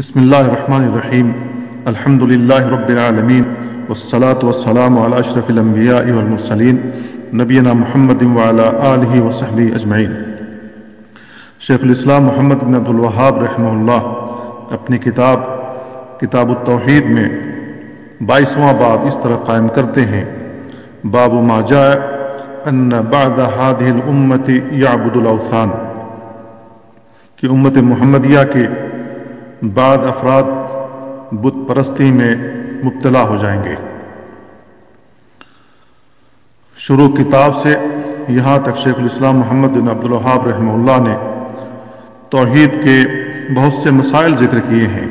بسم اللہ الرحمن الرحیم الحمد للہ رب العالمین والصلاة والسلام علی اشرف الانبیاء والمرسلین نبینا محمد وعلی آلہ وصحبہ اجمعین۔ شیخ الاسلام محمد بن عبد الوہاب رحمہ اللہ اپنی کتاب التوحید میں 22واں باب اس طرح قائم کرتے ہیں: باب ما جاء ان بعد هذه الامت یعبد الاوثان، کہ امت محمدیہ کے بعد افراد بت پرستی میں مبتلا ہو جائیں گے۔ شروع کتاب سے یہاں تک شیخ الاسلام محمد بن عبد الوہاب رحمہ اللہ نے توحید کے بہت سے مسائل ذکر کیے ہیں،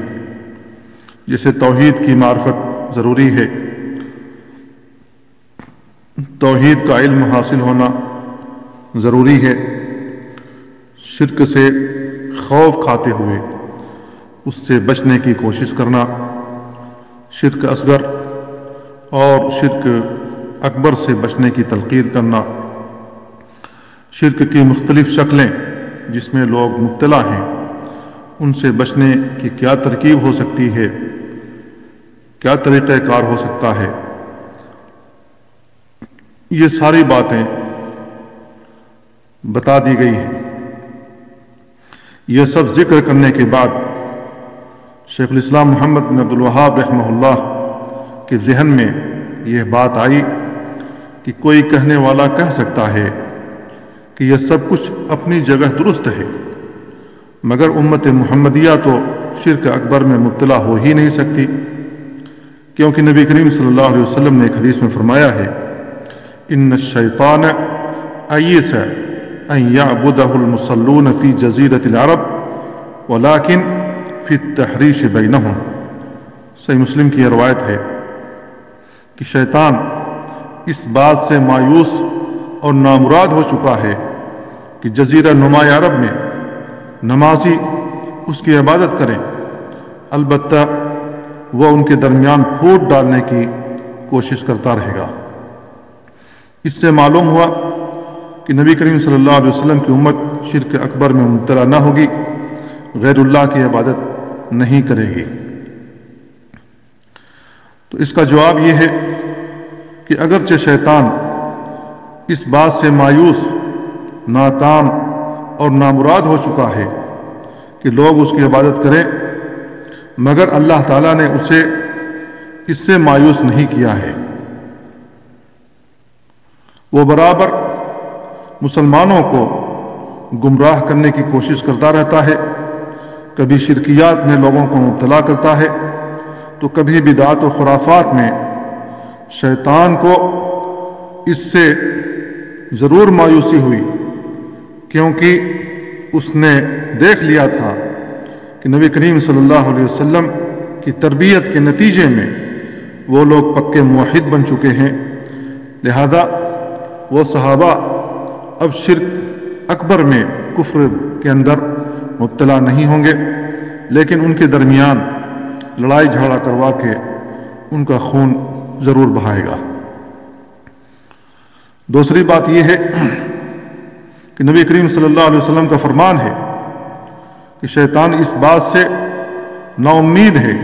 جیسے توحید کی معرفت ضروری ہے، توحید کا علم حاصل ہونا ضروری ہے، شرک سے خوف کھاتے ہوئے اس سے بچنے کی کوشش کرنا، شرک اصغر اور شرک اکبر سے بچنے کی تلقین کرنا، شرک کی مختلف شکلیں جس میں لوگ مبتلا ہیں ان سے بچنے کی کیا ترکیب ہو سکتی ہے، کیا طریقہ کار ہو سکتا ہے، یہ ساری باتیں بتا دی گئی ہیں۔ یہ سب ذکر کرنے کے بعد شیخ الاسلام محمد بن عبد الوہاب رحمہ اللہ کے ذہن میں یہ بات آئی کہ کوئی کہنے والا کہہ سکتا ہے کہ یہ سب کچھ اپنی جگہ درست ہے، مگر امت محمدیہ تو شرک اکبر میں مبتلا ہو ہی نہیں سکتی، کیونکہ نبی کریم صلی اللہ علیہ وسلم نے ایک حدیث میں فرمایا ہے: ان الشیطان ایس ان یعبدہ المصلون فی جزیرۃ العرب ولکن فی التحریش بینہم۔ صحیح مسلم کی یہ روایت ہے کہ شیطان اس بات سے مایوس اور نامراد ہو چکا ہے کہ جزیرہ نما عرب میں نمازی اس کی عبادت کریں، البتہ وہ ان کے درمیان پھوٹ ڈالنے کی کوشش کرتا رہے گا۔ اس سے معلوم ہوا کہ نبی کریم صلی اللہ علیہ وسلم کی امت شرک اکبر میں مبتلا نہ ہوگی، غیر اللہ کی عبادت نہیں کرے گی۔ تو اس کا جواب یہ ہے کہ اگرچہ شیطان اس بات سے مایوس، ناکام اور نامراد ہو چکا ہے کہ لوگ اس کی عبادت کریں، مگر اللہ تعالیٰ نے اسے اس سے مایوس نہیں کیا ہے۔ وہ برابر مسلمانوں کو گمراہ کرنے کی کوشش کرتا رہتا ہے، کبھی شرکیات میں لوگوں کو مبتلا کرتا ہے تو کبھی بدعات و خرافات میں۔ شیطان کو اس سے ضرور مایوسی ہوئی، کیونکہ اس نے دیکھ لیا تھا کہ نبی کریم صلی اللہ علیہ وسلم کی تربیت کے نتیجے میں وہ لوگ پکے موحد بن چکے ہیں، لہذا وہ صحابہ اب شرک اکبر میں، کفر کے اندر مبتلا نہیں ہوں گے، لیکن ان کے درمیان لڑائی جھگڑا کروا کے ان کا خون ضرور بہائے گا۔ دوسری بات یہ ہے کہ نبی کریم صلی اللہ علیہ وسلم کا فرمان ہے کہ شیطان اس بات سے نا امید ہے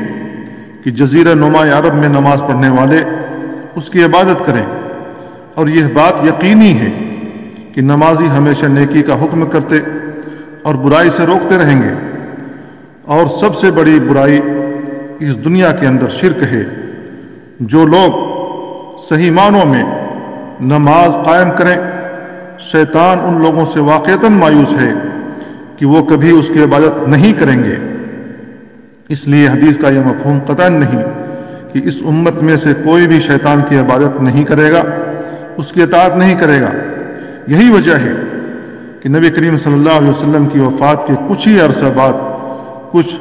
کہ جزیرہ نما عرب میں نماز پڑھنے والے اس کی عبادت کریں، اور یہ بات یقینی ہے کہ نمازی ہمیشہ نیکی کا حکم کرتے اور برائی سے روکتے رہیں گے، اور سب سے بڑی برائی اس دنیا کے اندر شرک ہے۔ جو لوگ صحیح معنوں میں نماز قائم کریں، شیطان ان لوگوں سے واقعتاً مایوس ہے کہ وہ کبھی اس کی عبادت نہیں کریں گے۔ اس لیے حدیث کا یہ مفہوم قطعاً نہیں کہ اس امت میں سے کوئی بھی شیطان کی عبادت نہیں کرے گا، اس کی اطاعت نہیں کرے گا۔ یہی وجہ ہے کہ نبی کریم صلی اللہ علیہ وسلم کی وفات کے کچھ ہی عرصہ بعد کچھ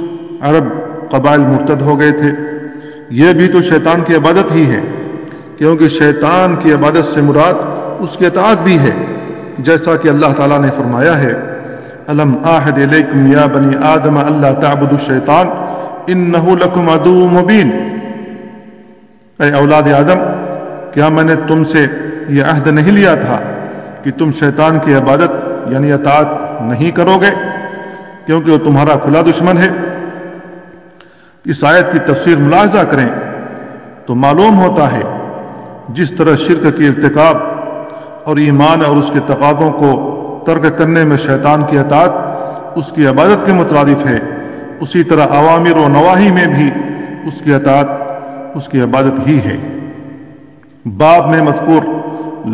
عرب قبائل مرتد ہو گئے تھے۔ یہ بھی تو شیطان کی عبادت ہی ہے، کیونکہ شیطان کی عبادت سے مراد اس کی اطاعت بھی ہے، جیسا کہ اللہ تعالیٰ نے فرمایا ہے: الم اعہد الیکم یا بنی آدم الا تعبدوا الشیطان انہ لکم عدو مبین۔ اے اولاد آدم، کیا میں نے تم سے یہ عہد نہیں لیا تھا کہ تم شیطان کی عبادت یعنی اطاعت نہیں کرو گے، کیونکہ وہ تمہارا کھلا دشمن ہے۔ اس آیت کی تفسیر ملاحظہ کریں تو معلوم ہوتا ہے جس طرح شرک کے ارتکاب اور ایمان اور اس کے تقاضوں کو ترک کرنے میں شیطان کی اطاعت اس کی عبادت کے مترادف ہے، اسی طرح اوامر و نواہی میں بھی اس کی اطاعت اس کی عبادت ہی ہے۔ باب میں مذکور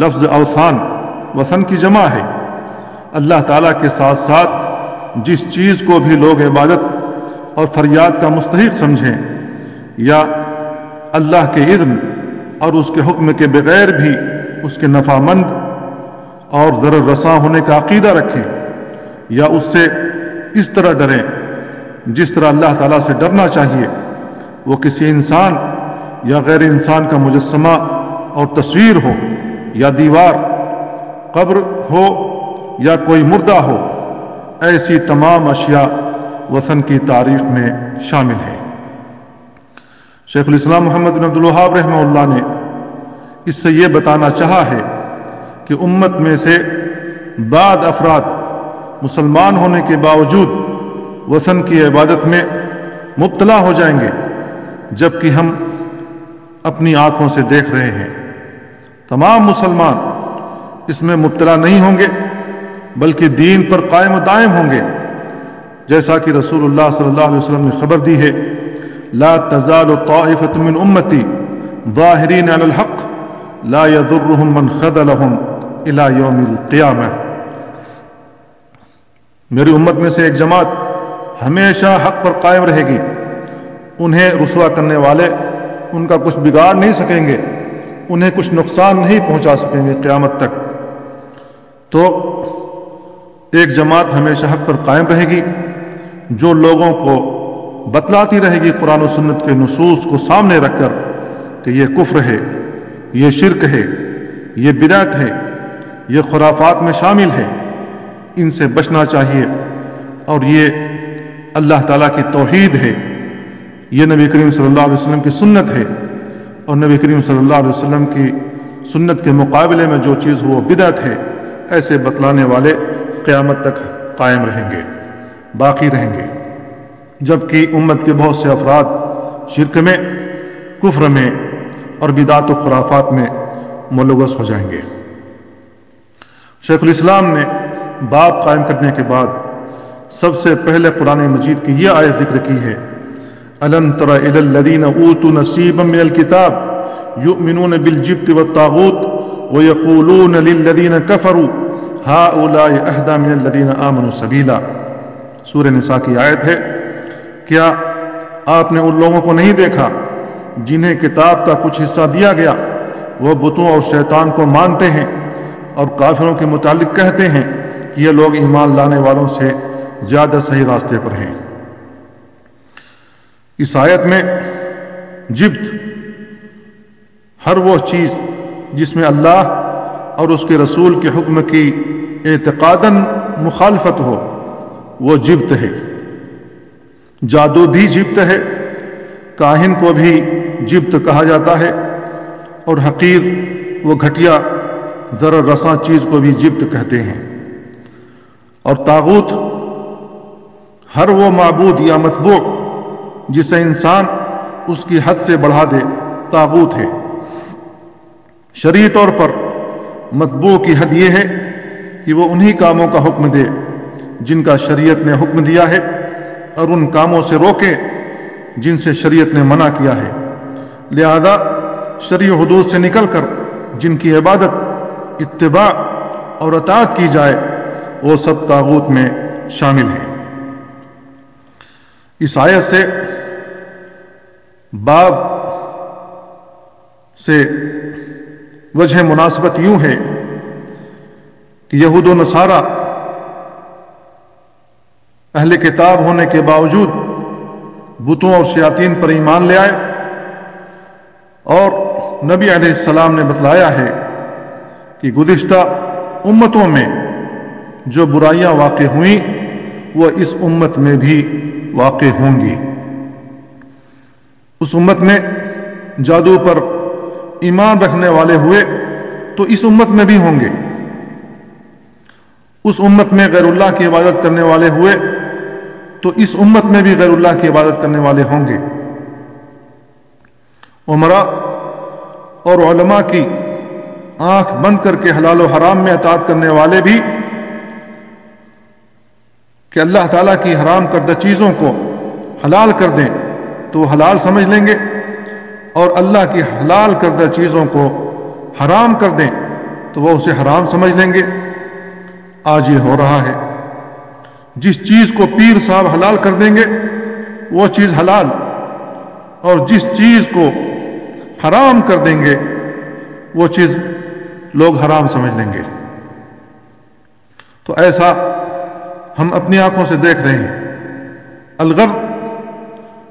لفظ اوثان وثن کی جمع ہے۔ اللہ تعالیٰ کے ساتھ ساتھ جس چیز کو بھی لوگ عبادت اور فریاد کا مستحق سمجھیں یا اللہ کے اذن اور اس کے حکم کے بغیر بھی اس کے نفع مند اور ضرر رساں ہونے کا عقیدہ رکھیں یا اس سے اس طرح ڈریں جس طرح اللہ تعالیٰ سے ڈرنا چاہیے، وہ کسی انسان یا غیر انسان کا مجسمہ اور تصویر ہو یا دیوار، قبر ہو یا کوئی مردہ ہو، ایسی تمام اشیاء وثن کی تعریف میں شامل ہے۔ شیخ الاسلام محمد بن عبد الوہاب رحمہ اللہ نے اس سے یہ بتانا چاہا ہے کہ امت میں سے بعض افراد مسلمان ہونے کے باوجود وثن کی عبادت میں مبتلا ہو جائیں گے، جبکہ ہم اپنی آنکھوں سے دیکھ رہے ہیں تمام مسلمان اس میں مبتلا نہیں ہوں گے بلکہ دین پر قائم و دائم ہوں گے، جیسا کہ رسول اللہ صلی اللہ علیہ وسلم نے خبر دی ہے، لا تزال طائفة من امتی ظاہرین علی الحق لا يضرهم من خذلهم الى یوم القیامہ۔ میری امت میں سے ایک جماعت ہمیشہ حق پر قائم رہے گی، انہیں رسوا کرنے والے ان کا کچھ بگاڑ نہیں سکیں گے، انہیں کچھ نقصان نہیں پہنچا سکیں گے قیامت تک۔ تو ایک جماعت ہمیشہ حق پر قائم رہے گی جو لوگوں کو بتلاتی رہے گی قرآن و سنت کے نصوص کو سامنے رکھ کر کہ یہ کفر ہے، یہ شرک ہے، یہ بدعت ہے، یہ خرافات میں شامل ہے، ان سے بچنا چاہیے، اور یہ اللہ تعالیٰ کی توحید ہے، یہ نبی کریم صلی اللہ علیہ وسلم کی سنت ہے، اور نبی کریم صلی اللہ علیہ وسلم کی سنت کے مقابلے میں جو چیز ہو وہ بدعت ہے، ایسے بتلانے والے قیامت تک قائم رہیں گے، باقی رہیں گے، جبکہ امت کے بہت سے افراد شرک میں، کفر میں اور بدعت و خرافات میں ملوث ہو جائیں گے۔ شیخ الاسلام نے باب قائم کرنے کے بعد سب سے پہلے قرآن مجید کی یہ آیت ذکر کی ہے، أَلَمْ تَرَ إِلَى الَّذِينَ أُوتُوا نَصِيبًا مِنَ الْكِتَابِ يُؤْمِنُونَ بِالْجِبْتِ وَالطَّاغُوتِ وَيَقُولُونَ لِلَّذِينَ كَفَرُوا هَؤُلَاءِ أَهْدَىٰ مِنَ الَّذِينَ آمَنُوا سَبِيلًا۔ سورہ نساء کی آیت ہے، کیا آپ نے ان لوگوں کو نہیں دیکھا جنہیں کتاب کا کچھ حصہ دیا گیا، وہ بتوں اور شیطان کو مانتے ہیں اور کافروں کے متعلق کہتے ہیں کہ یہ لوگ ایمان لانے والوں سے زیادہ صحیح راستے پر ہیں۔ اس آیت میں جبت، ہر وہ چیز جس میں اللہ اور اس کے رسول کے حکم کی اعتقاداً مخالفت ہو، وہ جبت ہے۔ جادو بھی جبت ہے، کاہن کو بھی جبت کہا جاتا ہے، اور حقیر وہ گھٹیا ضرر رساں چیز کو بھی جبت کہتے ہیں۔ اور طاغوت ہر وہ معبود یا متبوع جسے انسان اس کی حد سے بڑھا دے، طاغوت ہے۔ شرعی طور پر متبوع کی حد یہ ہے کہ وہ انہی کاموں کا حکم دے جن کا شریعت نے حکم دیا ہے، اور ان کاموں سے روکے جن سے شریعت نے منع کیا ہے، لہذا شرعی حدود سے نکل کر جن کی عبادت، اتباع اور اطاعت کی جائے وہ سب طاغوت میں شامل ہے۔ اس آیت سے باب سے وجہ مناسبت یوں ہے کہ یہود و نصارہ اہل کتاب ہونے کے باوجود بتوں اور شیاطین پر ایمان لے آئے، اور نبی علیہ السلام نے بتلایا ہے کہ گزشتہ امتوں میں جو برائیاں واقع ہوئیں وہ اس امت میں بھی واقع ہوں گی۔ اس امت میں جادو پر ایمان رکھنے والے ہوئے تو اس امت میں بھی ہوں گے، اس امت میں غیر اللہ کی عبادت کرنے والے ہوئے تو اس امت میں بھی غیر اللہ کی عبادت کرنے والے ہوں گے۔ عمرا اور علماء کی آنکھ بند کر کے حلال و حرام میں اطاعت کرنے والے بھی کہ اللہ تعالیٰ کی حرام کردہ چیزوں کو حلال کر دیں تو وہ حلال سمجھ لیں گے، اور اللہ کی حلال کردہ چیزوں کو حرام کر دیں تو وہ اسے حرام سمجھ لیں گے۔ آج یہ ہو رہا ہے، جس چیز کو پیر صاحب حلال کر دیں گے وہ چیز حلال، اور جس چیز کو حرام کر دیں گے وہ چیز لوگ حرام سمجھ لیں گے۔ تو ایسا ہم اپنی آنکھوں سے دیکھ رہے ہیں۔ الغرض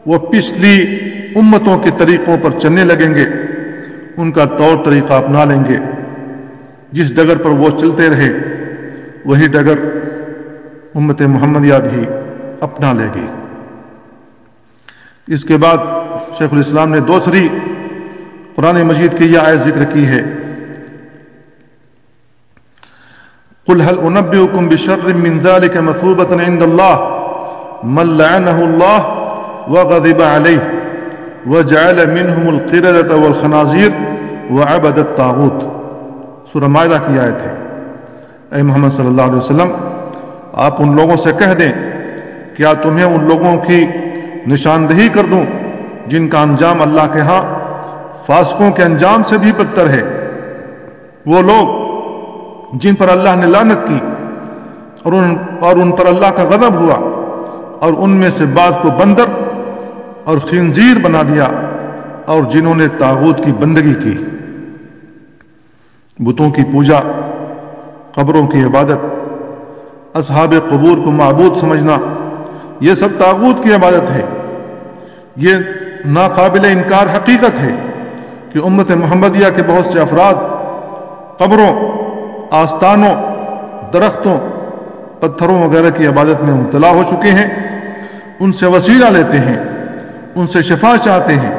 وہ پچھلی امتوں کے طریقوں پر چلنے لگیں گے، ان کا طور طریقہ اپنا لیں گے، جس ڈگر پر وہ چلتے رہے وہی ڈگر امت محمدیہ بھی اپنا لے گی۔ اس کے بعد شیخ الاسلام نے دوسری قرآن مجید کی یہ آیت ذکر کی ہے، قُلْ هَلْ أُنَبِّئُكُمْ بِشَرٍّ مِّن ذَلِكَ مَثُوبَةً عِندَ اللَّهِ مَن لَّعَنَهُ اللَّهُ وَغَضِبَ عَلَيْهِ وَجَعَلَ مِنْهُمُ الْقِرَدَةَ وَالْخَنَازِيرَ وَعَبَدَ الطَّاغُوتَ۔ سورہ مائدہ کی آیت ہے۔ اے محمد صلی اللہ علیہ وسلم، آپ ان لوگوں سے کہہ دیں، کیا تمہیں ان لوگوں کی نشاندہی کر دوں جن کا انجام اللہ کے ہاں فاسقوں کے انجام سے بھی بدتر ہے؟ وہ لوگ جن پر اللہ نے لعنت کی اور ان پر اللہ کا غضب ہوا، اور ان میں سے بعض کو بندر اور خنزیر بنا دیا، اور جنہوں نے طاغوت کی بندگی کی، بتوں کی پوجا، قبروں کی عبادت، اصحاب قبور کو معبود سمجھنا، یہ سب طاغوت کی عبادت ہے۔ یہ ناقابل انکار حقیقت ہے کہ امت محمدیہ کے بہت سے افراد قبروں، آستانوں، درختوں، پتھروں وغیرہ کی عبادت میں مبتلا ہو چکے ہیں، ان سے وسیلہ لیتے ہیں، ان سے شفا چاہتے ہیں،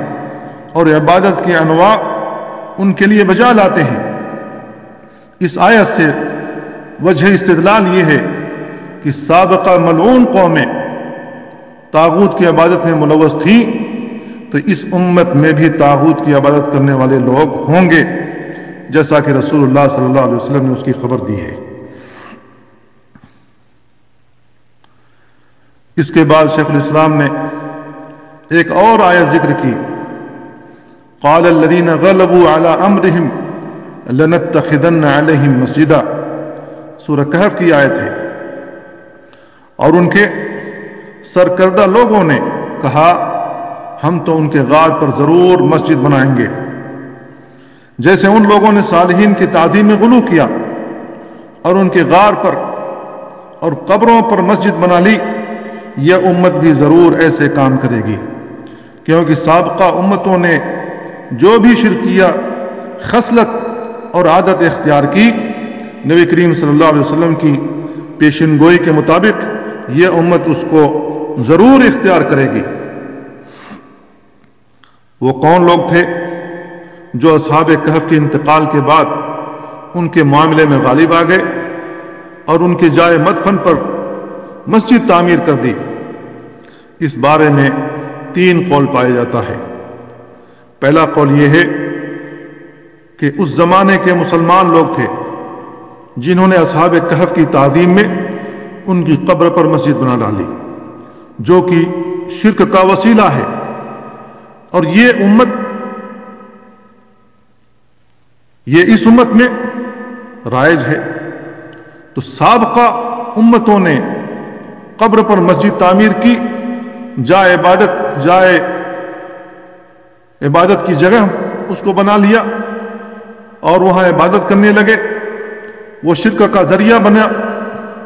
اور عبادت کی انواع ان کے لیے بجا لاتے ہیں۔ اس آیت سے وجہ استدلال یہ ہے کہ سابقہ ملعون قومیں طاغوت کی عبادت میں ملوث تھیں، تو اس امت میں بھی طاغوت کی عبادت کرنے والے لوگ ہوں گے، جیسا کہ رسول اللہ صلی اللہ علیہ وسلم نے اس کی خبر دی ہے۔ اس کے بعد شیخ الاسلام نے ایک اور آیت ذکر کی، قال الذين غلبوا على امرهم لنتخذن عليهم مسجدا، سورہ کہف کی آیت ہے۔ اور ان کے سرکردہ لوگوں نے کہا، ہم تو ان کے غار پر ضرور مسجد بنائیں گے۔ جیسے ان لوگوں نے صالحین کی تعظیم میں غلو کیا اور ان کے غار پر اور قبروں پر مسجد بنا لی، یہ امت بھی ضرور ایسے کام کرے گی، کیونکہ سابقہ امتوں نے جو بھی شرکیہ خصلت اور عادت اختیار کی، نبی کریم صلی اللہ علیہ وسلم کی پیشن گوئی کے مطابق یہ امت اس کو ضرور اختیار کرے گی۔ وہ کون لوگ تھے جو اصحاب کہف کے انتقال کے بعد ان کے معاملے میں غالب آ گئے اور ان کے جائے مدفن پر مسجد تعمیر کر دی؟ اس بارے میں 3 قول پایا جاتا ہے۔ پہلا قول یہ ہے کہ اس زمانے کے مسلمان لوگ تھے جنہوں نے اصحاب کہف کی تعظیم میں ان کی قبر پر مسجد بنا ڈالی، جو کہ شرک کا وسیلہ ہے، اور یہ اس امت میں رائج ہے۔ تو سابقہ امتوں نے قبر پر مسجد تعمیر کی، جائے عبادت کی جگہ اس کو بنا لیا اور وہاں عبادت کرنے لگے، وہ شرک کا ذریعہ بنا،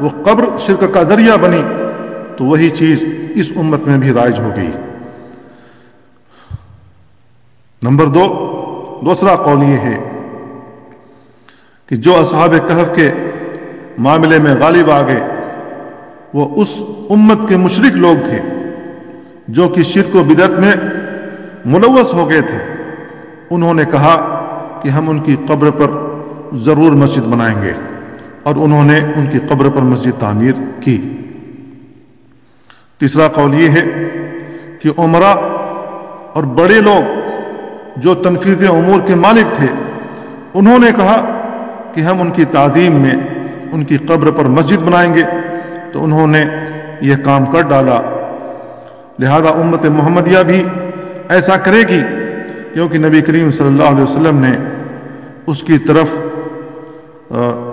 وہ قبر شرک کا ذریعہ بنی، تو وہی چیز اس امت میں بھی رائج ہو گئی۔ نمبر 2، دوسرا قول یہ ہے کہ جو اصحاب کہف کے معاملے میں غالب آ گئے وہ اس امت کے مشرک لوگ تھے جو کہ شرک و بدعت میں ملوث ہو گئے تھے۔ انہوں نے کہا کہ ہم ان کی قبر پر ضرور مسجد بنائیں گے، اور انہوں نے ان کی قبر پر مسجد تعمیر کی۔ تیسرا قول یہ ہے کہ عمرا اور بڑے لوگ جو تنفیذ امور کے مالک تھے، انہوں نے کہا کہ ہم ان کی تعظیم میں ان کی قبر پر مسجد بنائیں گے، تو انہوں نے یہ کام کر ڈالا۔ لہذا امت محمدیہ بھی ایسا کرے گی، کیونکہ نبی کریم صلی اللہ علیہ وسلم نے اس کی طرف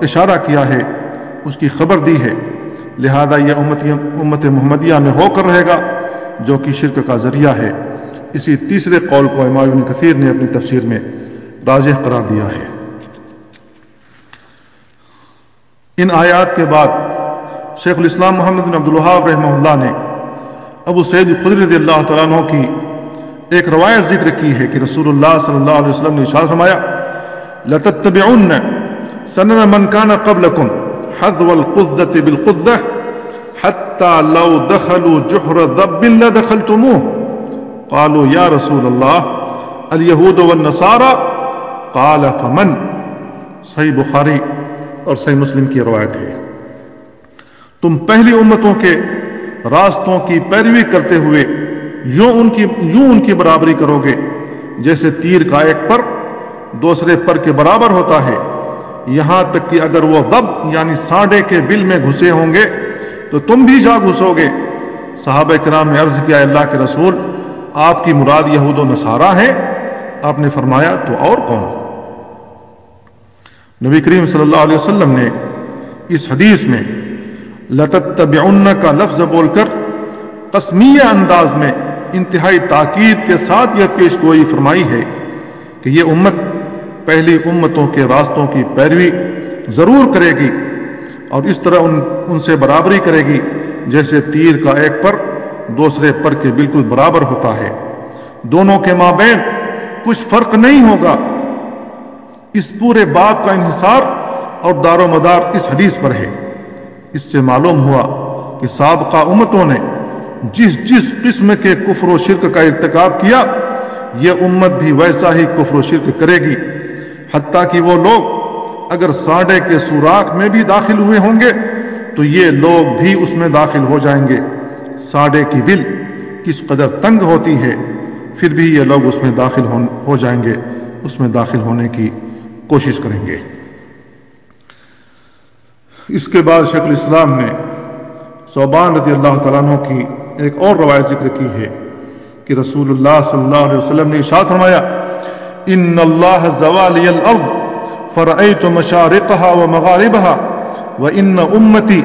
اشارہ کیا ہے، اس کی خبر دی ہے۔ لہذا یہ امت محمدیہ میں ہو کر رہے گا، جو کہ شرک کا ذریعہ ہے۔ اسی تیسرے قول کو امام ابن کثیر نے اپنی تفسیر میں راجح قرار دیا ہے۔ ان آیات کے بعد شیخ الاسلام محمد بن عبد الوہاب رحمہ اللہ نے ابو سعید الخدری رضی اللہ تعالیٰ عنہ کی ایک روایت ذکر کی ہے کہ رسول اللہ صلی اللہ علیہ وسلم نے ارشاد فرمایا: لَتَتَّبِعُنَّ سَنَنَ مَنْ كَانَ قَبْلَكُمْ حَذْوَ الْقُذَّةِ بِالْقُذَّةِ حَتَّى لَوْ دَخَلُوا جُحْرَ ذَبٍّ لَدَخَلْتُمُوهُ قالوا یا رسول اللہ الیہود والنصارى قال فمن۔ صحیح بخاری اور صحیح مسلم کی روایت ہے۔ تم پہلی امتوں کے راستوں کی پیروی کرتے ہوئے یوں ان کی برابری کرو گے جیسے تیر کا ایک پر دوسرے پر کے برابر ہوتا ہے، یہاں تک کہ اگر وہ ضب یعنی سانڈے کے بل میں گھسے ہوں گے تو تم بھی جا گھسو گے۔ صحابہ کرام نے عرض کیا: اللہ کے رسول، آپ کی مراد یہود و نصارہ ہے؟ آپ نے فرمایا تو اور کون؟ نبی کریم صلی اللہ علیہ وسلم نے اس حدیث میں لَتَتَّبِعُنَّ کا لفظ بول کر قسمیہ انداز میں انتہائی تاکید کے ساتھ یہ پیش گوئی فرمائی ہے کہ یہ امت پہلی امتوں کے راستوں کی پیروی ضرور کرے گی اور اس طرح ان سے برابری کرے گی جیسے تیر کا ایک پر دوسرے پر کے بالکل برابر ہوتا ہے، دونوں کے مابین کچھ فرق نہیں ہوگا۔ اس پورے باب کا انحصار اور دار و مدار اس حدیث پر ہے۔ اس سے معلوم ہوا کہ سابقہ امتوں نے جس قسم کے کفر و شرک کا ارتکاب کیا، یہ امت بھی ویسا ہی کفر و شرک کرے گی، حتیٰ کہ وہ لوگ اگر سانڈے کے سوراخ میں بھی داخل ہوئے ہوں گے تو یہ لوگ بھی اس میں داخل ہو جائیں گے۔ سانڈے کی بل کس قدر تنگ ہوتی ہے، پھر بھی یہ لوگ اس میں داخل ہو جائیں گے، اس میں داخل ہونے کی کوشش کریں گے۔ اس کے بعد شیخ الاسلام نے ثوبان رضی اللہ تعالیٰ عنہ کی ایک اور روایت ذکر کی ہے کہ رسول اللہ صلی اللہ علیہ وسلم نے ارشاد فرمایا: ان اللہ زوالی الارض فرأیت مشارقها ومغاربها وان امتی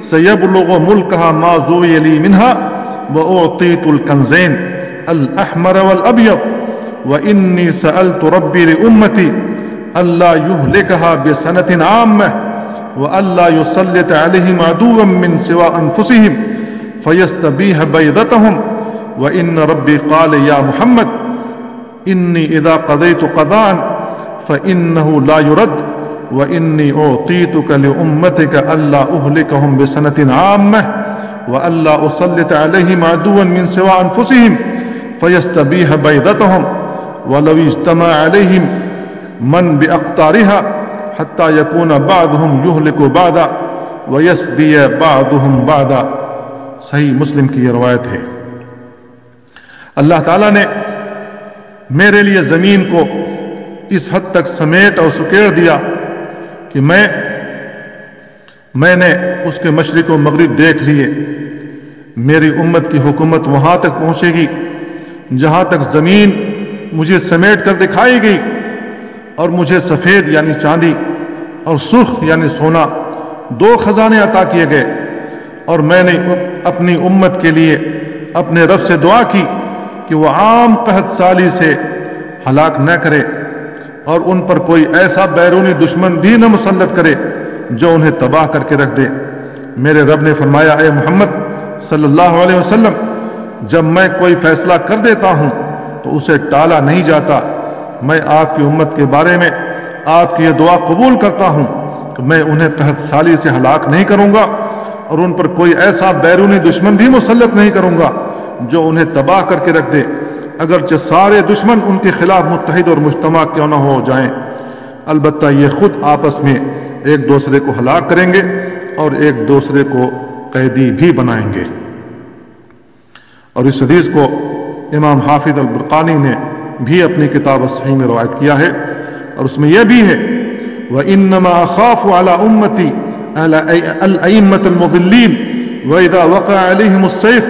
سيبلغ ملكها ما زوي لي منها وأعطيت الكنزين الأحمر والأبيض وإني سألت ربي لأمتي ألا يهلكها بسنة عامة وألا يسلط عليهم عدوا من سوى أنفسهم فيستبيح بيضتهم وإن ربي قال يا محمد إني إذا قضيت قضاء فإنه لا يرد وإني أعطيتك لأمتك ألا أهلكهم بسنة عامة وألا أسلط عليهم عدوا من سوى أنفسهم فيستبيح بيضتهم ولو اجتمع عليهم من بأقطارها حتى يكون بعضهم يهلك بعضا ويسبي بعضهم بعضا۔ صحیح مسلم کی یہ روایت ہے۔ اللہ تعالیٰ نے میرے لیے زمین کو اس حد تک سمیٹ اور سکیڑ دیا کہ میں نے اس کے مشرق و مغرب دیکھ لیے۔ میری امت کی حکومت وہاں تک پہنچے گی جہاں تک زمین مجھے سمیٹ کر دکھائی گئی، اور مجھے سفید یعنی چاندی اور سرخ یعنی سونا دو خزانے عطا کیے گئے، اور میں نے اپنی امت کے لیے اپنے رب سے دعا کی کہ وہ عام قحط سالی سے ہلاک نہ کرے اور ان پر کوئی ایسا بیرونی دشمن بھی نہ مسلط کرے جو انہیں تباہ کر کے رکھ دے۔ میرے رب نے فرمایا: اے محمد صلی اللہ علیہ وسلم، جب میں کوئی فیصلہ کر دیتا ہوں تو اسے ٹالا نہیں جاتا۔ میں آپ کی امت کے بارے میں آپ کی یہ دعا قبول کرتا ہوں کہ میں انہیں قحط سالی سے ہلاک نہیں کروں گا اور ان پر کوئی ایسا بیرونی دشمن بھی مسلط نہیں کروں گا جو انہیں تباہ کر کے رکھ دے، اگرچہ سارے دشمن ان کے خلاف متحد اور مجتمع کیوں نہ ہو جائیں۔ البتہ یہ خود آپس میں ایک دوسرے کو ہلاک کریں گے اور ایک دوسرے کو قیدی بھی بنائیں گے۔ اور اس حدیث کو امام حافظ البرقانی نے بھی اپنی کتاب الصحیح میں روایت کیا ہے، اور اس میں یہ بھی ہے وَإِنَّمَا أَخَافُ عَلَىٰ أُمَّتِي الْأَئِمَّةَ الْمُضِلِّينَ وَإِذَا وَقَعَ عَلَيْهِمُ السَّيْفُ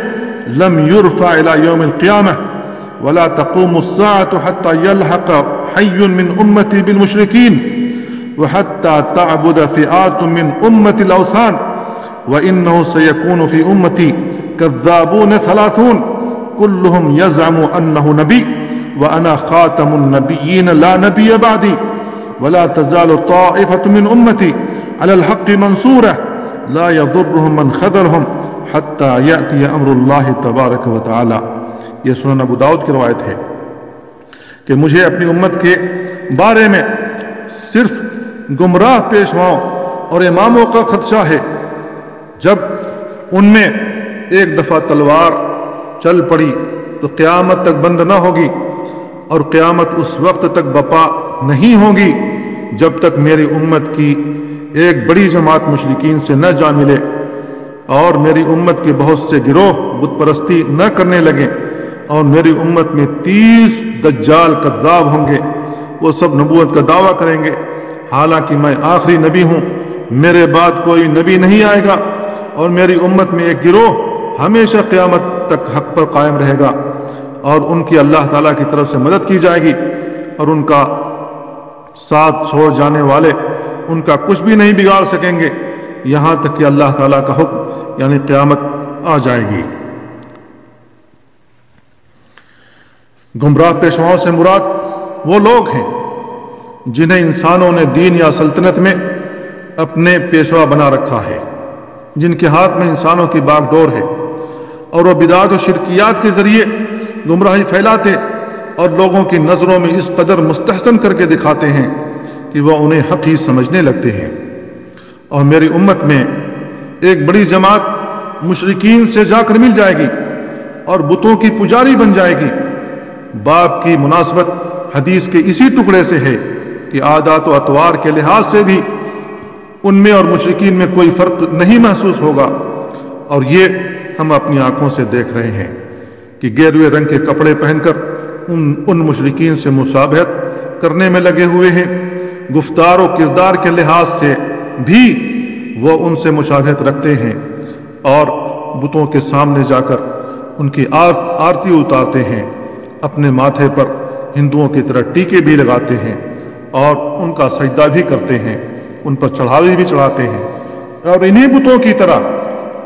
لَمْ يُرْفَعْ إِلَىٰ يَوْمِ الْقِيَامَةِ وَلَا تَقُومُ السَّاعَةُ حَتَّى يَلْحَقَ حَيٌّ مِّنْ أُمَّتِي بِالْمُشْرِكِينَ وَحَتَّى تَعْبُدَ فِئَاتٌ مِّنْ أُمَّةِ الْأَوْثَانَ وَإِنَّهُ سَيَكُونُ فِي أُمَّتِي كَذَّابُونَ ثَلَاثُونَ كُلُّهُمْ يَزْعُمُ أَنَّهُ نَبِيٌّ وَأَنَا خَاتَمُ النَّبِيِّينَ لَا نَبِيَّ بَعْدِي وَلَا تَزَالُ طَائِفَةٌ مِّنْ أُمَّتِي عَلَى الْحَقِّ مَنْصُورَةٌ لَا يَضُرُّهُمْ مَنْ خَذَلَهُمْ حَتَّى يَأْتِيَ أَمْرُ اللَّهِ تَبَارَكَ وَتَعَالَى۔ یہ سنن ابو داؤد کی روایت ہے کہ مجھے اپنی امت کے بارے میں صرف گمراہ پیشواؤں اور اماموں کا خدشہ ہے۔ جب ان میں ایک دفعہ تلوار چل پڑی تو قیامت تک بند نہ ہوگی، اور قیامت اس وقت تک بپا نہیں ہوگی جب تک میری امت کی ایک بڑی جماعت مشرکین سے نہ جا ملے اور میری امت کے بہت سے گروہ بت پرستی نہ کرنے لگیں، اور میری امت میں 30 دجال کذاب ہوں گے، وہ سب نبوت کا دعویٰ کریں گے حالانکہ میں آخری نبی ہوں، میرے بعد کوئی نبی نہیں آئے گا، اور میری امت میں ایک گروہ ہمیشہ قیامت تک حق پر قائم رہے گا، اور ان کی اللہ تعالیٰ کی طرف سے مدد کی جائے گی، اور ان کا ساتھ چھوڑ جانے والے ان کا کچھ بھی نہیں بگاڑ سکیں گے یہاں تک کہ اللہ تعالیٰ کا حکم یعنی قیامت آ جائے گی۔ گمراہ پیشواؤں سے مراد وہ لوگ ہیں جنہیں انسانوں نے دین یا سلطنت میں اپنے پیشوا بنا رکھا ہے، جن کے ہاتھ میں انسانوں کی باغ ڈور ہے، اور وہ بدعات و شرکیات کے ذریعے گمراہی پھیلاتے اور لوگوں کی نظروں میں اس قدر مستحسن کر کے دکھاتے ہیں کہ وہ انہیں حق ہی سمجھنے لگتے ہیں۔ اور میری امت میں ایک بڑی جماعت مشرکین سے جا کر مل جائے گی اور بتوں کی پجاری بن جائے گی۔ باب کی مناسبت حدیث کے اسی ٹکڑے سے ہے کہ عادات و اطوار کے لحاظ سے بھی ان میں اور مشرکین میں کوئی فرق نہیں محسوس ہوگا، اور یہ ہم اپنی آنکھوں سے دیکھ رہے ہیں کہ گیروے رنگ کے کپڑے پہن کر ان مشرکین سے مشابہت کرنے میں لگے ہوئے ہیں، گفتار و کردار کے لحاظ سے بھی وہ ان سے مشابہت رکھتے ہیں، اور بتوں کے سامنے جا کر ان کی آرتی اتارتے ہیں، اپنے ماتھے پر ہندوؤں کی طرح ٹیکے بھی لگاتے ہیں اور ان کا سجدہ بھی کرتے ہیں، ان پر چڑھاوے بھی چڑھاتے ہیں، اور انہی بتوں کی طرح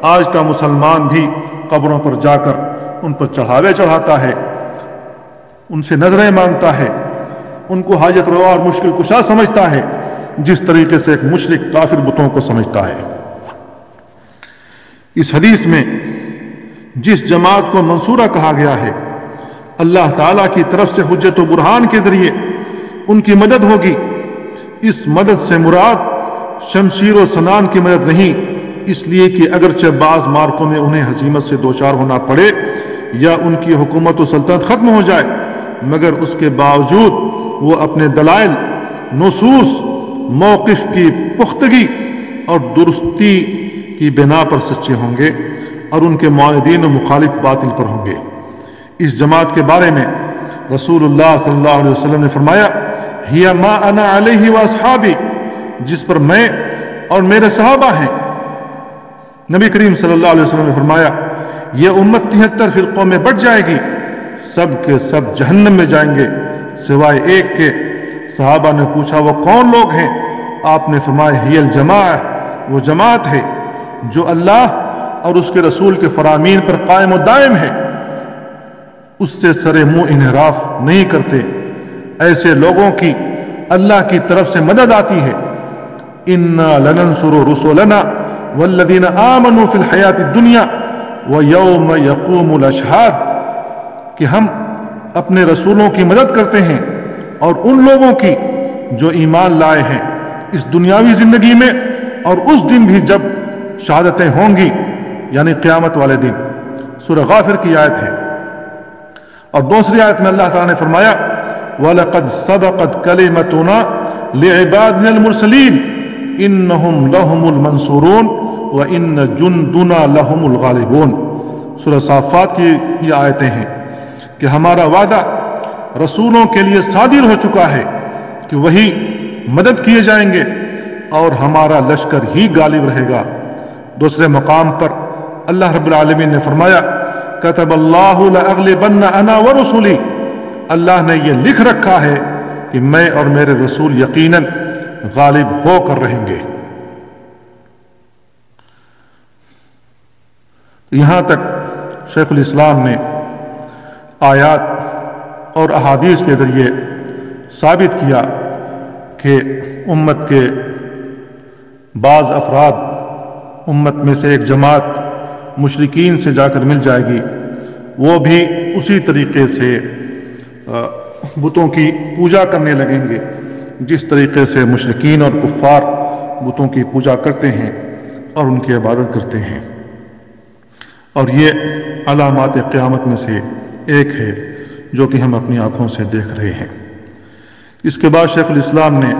آج کا مسلمان بھی قبروں پر جا کر ان پر چڑھاوے چڑھاتا ہے، ان سے نظریں مانگتا ہے، ان کو حاجت روا اور مشکل کشا سمجھتا ہے، جس طریقے سے ایک مشرک کافر بتوں کو سمجھتا ہے۔ اس حدیث میں جس جماعت کو منصورہ کہا گیا ہے، اللہ تعالیٰ کی طرف سے حجت و برہان کے ذریعے ان کی مدد ہوگی۔ اس مدد سے مراد شمشیر و سنان کی مدد نہیں، اس لیے کہ اگرچہ بعض مارکوں میں انہیں ہزیمت سے دوچار ہونا پڑے یا ان کی حکومت و سلطنت ختم ہو جائے، مگر اس کے باوجود وہ اپنے دلائل، نصوص، موقف کی پختگی اور درستی کی بنا پر سچے ہوں گے، اور ان کے معاندین و مخالف باطل پر ہوں گے۔ اس جماعت کے بارے میں رسول اللہ صلی اللہ علیہ وسلم نے فرمایا، ہی ما انا علیہ واصحابی، جس پر میں اور میرے صحابہ ہیں۔ نبی کریم صلی اللہ علیہ وسلم نے فرمایا، یہ امت 73 فرقوں میں بٹ جائے گی، سب کے سب جہنم میں جائیں گے سوائے ایک کے۔ صحابہ نے پوچھا وہ کون لوگ ہیں؟ آپ نے فرمایا، ہی الجماعہ، وہ جماعت ہے جو اللہ اور اس کے رسول کے فرامین پر قائم و دائم ہے، اس سے سر منہ انحراف نہیں کرتے۔ ایسے لوگوں کی اللہ کی طرف سے مدد آتی ہے۔ انا لننصر رسلنا والذین آمنوا فی الحیات الدنیا ویوم یقوم الاشہاد، کہ ہم اپنے رسولوں کی مدد کرتے ہیں اور ان لوگوں کی جو ایمان لائے ہیں اس دنیاوی زندگی میں، اور اس دن بھی جب شہادتیں ہوں گی یعنی قیامت والے دن۔ سورہ غافر کی آیت ہے۔ اور دوسری آیت میں اللہ تعالیٰ نے فرمایا، وَلَقَدْ صَدَقَتْ كَلِمَتُنَا لِعِبَادِنَا الْمُرْسَلِينَ إِنَّهُمْ لَهُمُ الْمَنْصُورُونَ وَإِنَّ جُنْدُنَا لَهُمُ الْغَالِبُونَ۔ سورہ صافات کی یہ آیتیں ہیں کہ ہمارا وعدہ رسولوں کے لیے صادر ہو چکا ہے کہ وہی مدد کیے جائیں گے اور ہمارا لشکر ہی غالب رہے گا۔ دوسرے مقام پر اللہ رب العالمین نے فرمایا کتب اللہ لأغلبن انا ورسولی، اللہ نے یہ لکھ رکھا ہے کہ میں اور میرے رسول یقیناً غالب ہو کر رہیں گے۔ یہاں تک شیخ الاسلام نے آیات اور احادیث کے ذریعے ثابت کیا کہ امت کے بعض افراد، امت میں سے ایک جماعت مشرکین سے جا کر مل جائے گی، وہ بھی اسی طریقے سے بتوں کی پوجا کرنے لگیں گے جس طریقے سے مشرکین اور کفار بتوں کی پوجا کرتے ہیں اور ان کی عبادت کرتے ہیں، اور یہ علامات قیامت میں سے ایک ہے جو کہ ہم اپنی آنکھوں سے دیکھ رہے ہیں۔ اس کے بعد شیخ الاسلام نے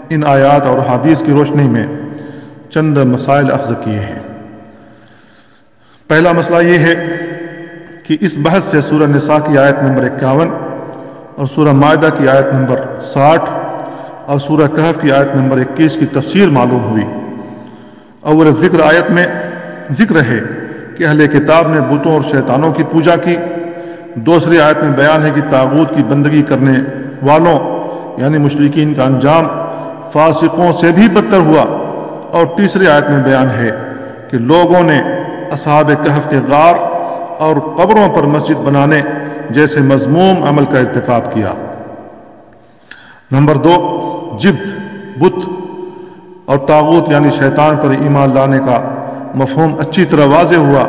ان آیات اور حدیث کی روشنی میں چند مسائل اخذ کیے ہیں۔ پہلا مسئلہ یہ ہے کہ اس بحث سے سورہ نساء کی آیت نمبر 51 اور سورہ مائدہ کی آیت نمبر 60 اور سورہ کہف کی آیت نمبر 21 کی تفسیر معلوم ہوئی۔ اول ذکر آیت میں ذکر ہے کہ اہل کتاب نے بتوں اور شیطانوں کی پوجا کی، دوسری آیت میں بیان ہے کہ طاغوت کی بندگی کرنے والوں یعنی مشرکین کا انجام فاسقوں سے بھی بدتر ہوا، اور تیسری آیت میں بیان ہے کہ لوگوں نے اصحاب کہف کے غار اور قبروں پر مسجد بنانے جیسے مذموم عمل کا ارتکاب کیا۔ نمبر 2، جبت، بت اور طاغوت یعنی شیطان پر ایمان لانے کا مفہوم اچھی طرح واضح ہوا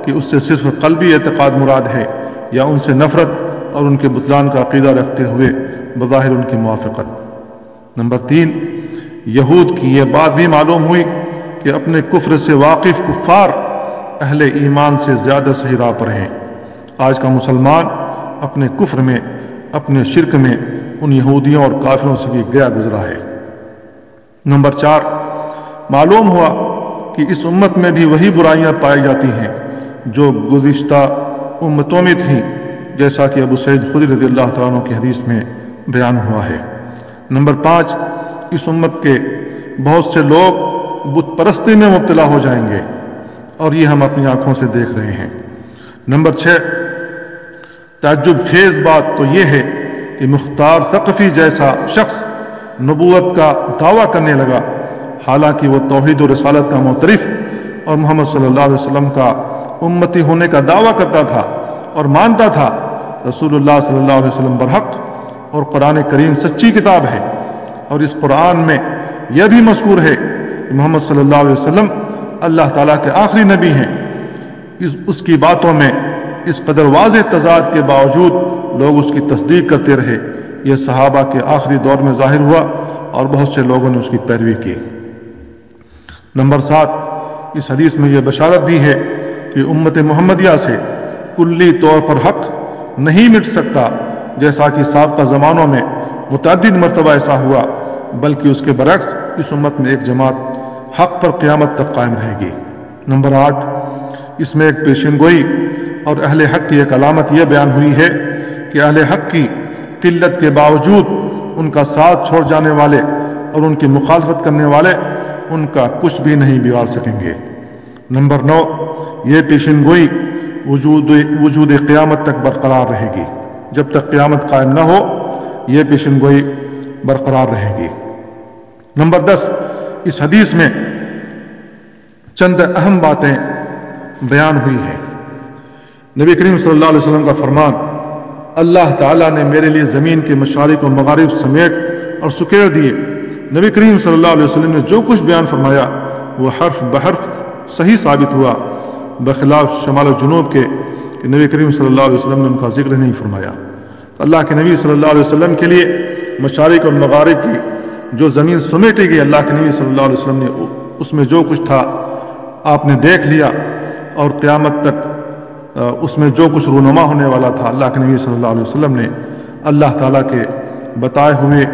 کہ اس سے صرف قلبی اعتقاد مراد ہے یا ان سے نفرت اور ان کے بطلان کا عقیدہ رکھتے ہوئے بظاہر ان کی موافقت۔ نمبر 3، یہود کی یہ بات بھی معلوم ہوئی کہ اپنے کفر سے واقف کفار اہل ایمان سے زیادہ صحیح راہ پر ہیں۔ آج کا مسلمان اپنے کفر میں، اپنے شرک میں ان یہودیوں اور کافروں سے بھی گیا گزرا ہے۔ نمبر 4، معلوم ہوا کہ اس امت میں بھی وہی برائیاں پائی جاتی ہیں جو گزشتہ امتوں میں تھیں، جیسا کہ ابو سعید خدری رضی اللہ تعالیٰ عنہ کی حدیث میں بیان ہوا ہے۔ نمبر 5، اس امت کے بہت سے لوگ بت پرستی میں مبتلا ہو جائیں گے، اور یہ ہم اپنی آنکھوں سے دیکھ رہے ہیں۔ نمبر 6، تعجب خیز بات تو یہ ہے کہ مختار ثقفی جیسا شخص نبوت کا دعویٰ کرنے لگا، حالانکہ وہ توحید و رسالت کا معترف اور محمد صلی اللہ علیہ وسلم کا امتی ہونے کا دعویٰ کرتا تھا اور مانتا تھا رسول اللہ صلی اللہ علیہ وسلم برحق اور قرآن کریم سچی کتاب ہے، اور اس قرآن میں یہ بھی مذکور ہے کہ محمد صلی اللہ علیہ وسلم اللہ تعالیٰ کے آخری نبی ہیں۔ اس کی باتوں میں اس قدر واضح تضاد کے باوجود لوگ اس کی تصدیق کرتے رہے۔ یہ صحابہ کے آخری دور میں ظاہر ہوا اور بہت سے لوگوں نے اس کی پیروی کی۔ نمبر 7، اس حدیث میں یہ بشارت بھی ہے کہ امت محمدیہ سے کلی طور پر حق نہیں مٹ سکتا، جیسا کہ سابقہ زمانوں میں متعدد مرتبہ ایسا ہوا، بلکہ اس کے برعکس اس امت میں ایک جماعت حق پر قیامت تک قائم رہے گی۔ نمبر 8، اس میں ایک پیشن گوئی اور اہل حق کی ایک علامت یہ بیان ہوئی ہے کہ اہل حق کی قلت کے باوجود ان کا ساتھ چھوڑ جانے والے اور ان کی مخالفت کرنے والے ان کا کچھ بھی نہیں بگاڑ سکیں گے۔ نمبر 9، یہ پیشن گوئی وجود قیامت تک برقرار رہے گی، جب تک قیامت قائم نہ ہو یہ پیشن گوئی برقرار رہے گی۔ نمبر 10، اس حدیث میں چند اہم باتیں بیان ہوئی ہیں۔ نبی کریم صلی اللہ علیہ وسلم کا فرمان، اللہ تعالیٰ نے میرے لیے زمین کے مشارق و مغارب سمیٹ اور سکیڑ دیے۔ نبی کریم صلی اللہ علیہ وسلم نے جو کچھ بیان فرمایا وہ حرف بحرف صحیح ثابت ہوا، بخلاف شمال و جنوب کے کہ نبی کریم صلی اللہ علیہ وسلم نے ان کا ذکر نہیں فرمایا۔ اللہ کے نبی صلی اللہ علیہ وسلم کے لیے مشارق اور مغارب کی جو زمین سمیٹی گئی، اللہ کے نبی صلی اللہ علیہ وسلم نے اس میں جو کچھ تھا آپ نے دیکھ لیا، اور قیامت تک اس میں جو کچھ رونما ہونے والا تھا اللہ کے نبی صلی اللہ علیہ وسلم نے اللہ تعالیٰ کے بتائے ہوئے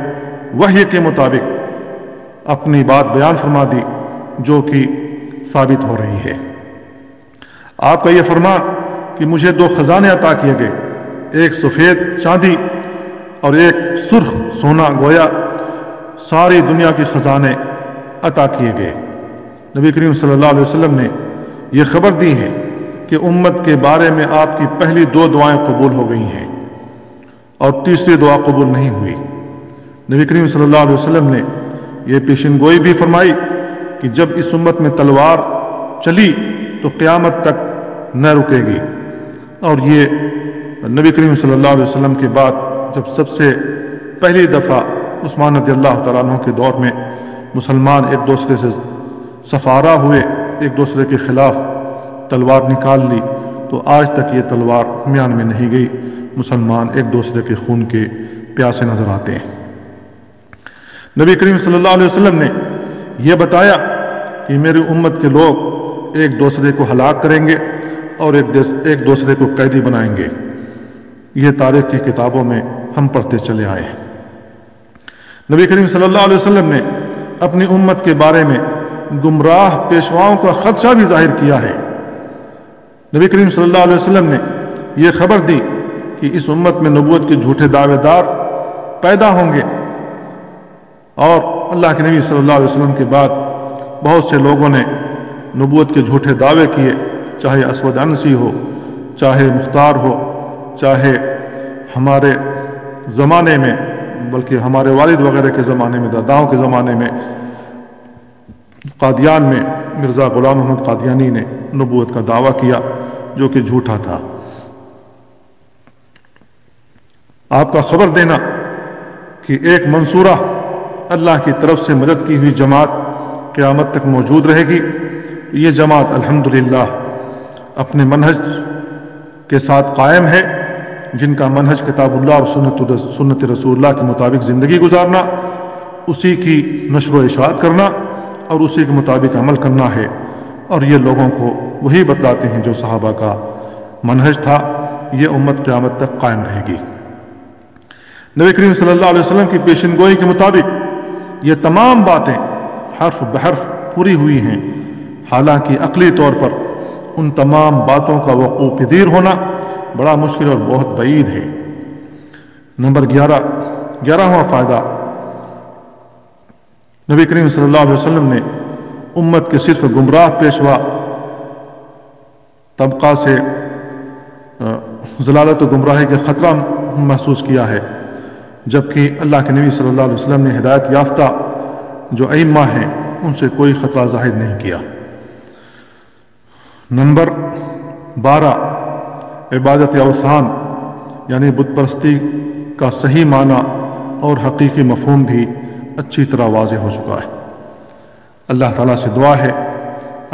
وحی کے مطابق اپنی بات بیان فرما دی، جو کہ ثابت ہو رہی ہے۔ آپ کا یہ فرمان کہ مجھے 2 خزانے عطا کیے گئے، ایک سفید چاندی اور ایک سرخ سونا گویا ساری دنیا کے خزانے عطا کیے گئے۔ نبی کریم صلی اللہ علیہ وسلم نے یہ خبر دی ہے کہ امت کے بارے میں آپ کی پہلی 2 دعائیں قبول ہو گئی ہیں اور تیسری دعا قبول نہیں ہوئی۔ نبی کریم صلی اللہ علیہ وسلم نے یہ پیشن گوئی بھی فرمائی کہ جب اس امت میں تلوار چلی تو قیامت تک نہ رکے گی۔ اور یہ نبی کریم صلی اللہ علیہ وسلم کے بعد جب سب سے پہلی دفعہ عثمان رضی اللہ تعالیٰ عنہ کے دور میں مسلمان ایک دوسرے سے سفارہ ہوئے، ایک دوسرے کے خلاف تلوار نکال لی، تو آج تک یہ تلوار میان میں نہیں گئی۔ مسلمان ایک دوسرے کے خون کے پیاسے نظر آتے ہیں۔ نبی کریم صلی اللہ علیہ وسلم نے یہ بتایا کہ میری امت کے لوگ ایک دوسرے کو ہلاک کریں گے اور ایک دوسرے کو قیدی بنائیں گے۔ یہ تاریخ کی کتابوں میں ہم پڑھتے چلے آئے ہیں۔ نبی کریم صلی اللہ علیہ وسلم نے اپنی امت کے بارے میں گمراہ پیشواؤں کا خدشہ بھی ظاہر کیا ہے۔ نبی کریم صلی اللہ علیہ وسلم نے یہ خبر دی کہ اس امت میں نبوت کے جھوٹے دعوے دار پیدا ہوں گے، اور اللہ کے نبی صلی اللہ علیہ وسلم کے بعد بہت سے لوگوں نے نبوت کے جھوٹے دعوے کیے، چاہے اسود عنسی ہو، چاہے مختار ہو، چاہے ہمارے زمانے میں، بلکہ ہمارے والد وغیرہ کے زمانے میں، داداؤں کے زمانے میں قادیان میں مرزا غلام محمد قادیانی نے نبوت کا دعویٰ کیا جو کہ جھوٹا تھا۔ آپ کا خبر دینا کہ ایک منصورہ اللہ کی طرف سے مدد کی ہوئی جماعت قیامت تک موجود رہے گی، یہ جماعت الحمدللہ اپنے منہج کے ساتھ قائم ہے، جن کا منہج کتاب اللہ اور سنت رسول اللہ کے مطابق زندگی گزارنا، اسی کی نشر و اشاعت کرنا اور اسی کے مطابق عمل کرنا ہے، اور یہ لوگوں کو وہی بتلاتے ہیں جو صحابہ کا منہج تھا۔ یہ امت قیامت تک قائم رہے گی۔ نبی کریم صلی اللہ علیہ وسلم کی پیشن گوئی کے مطابق یہ تمام باتیں حرف بحرف پوری ہوئی ہیں، حالانکہ عقلی طور پر ان تمام باتوں کا وقوع پذیر ہونا بڑا مشکل اور بہت بعید ہے۔ نمبر 11واں فائدہ، نبی کریم صلی اللہ علیہ وسلم نے امت کے صرف گمراہ پیشوا طبقہ سے ضلالت و گمراہی کے خطرہ محسوس کیا ہے، جبکہ اللہ کے نبی صلی اللہ علیہ وسلم نے ہدایت یافتہ جو ائمہ ہیں ان سے کوئی خطرہ ظاہر نہیں کیا۔ نمبر 12، عبادت اوثان یعنی بت پرستی کا صحیح معنی اور حقیقی مفہوم بھی اچھی طرح واضح ہو چکا ہے۔ اللہ تعالیٰ سے دعا ہے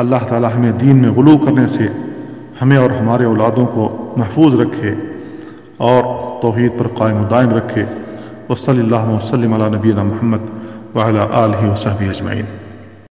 اللہ تعالیٰ ہمیں دین میں غلو کرنے سے ہمیں اور ہمارے اولادوں کو محفوظ رکھے اور توحید پر قائم و دائم رکھے۔ وصلی اللہ وسلم علی نبینا محمد وعلی آلہ وصحبہ اجمعین۔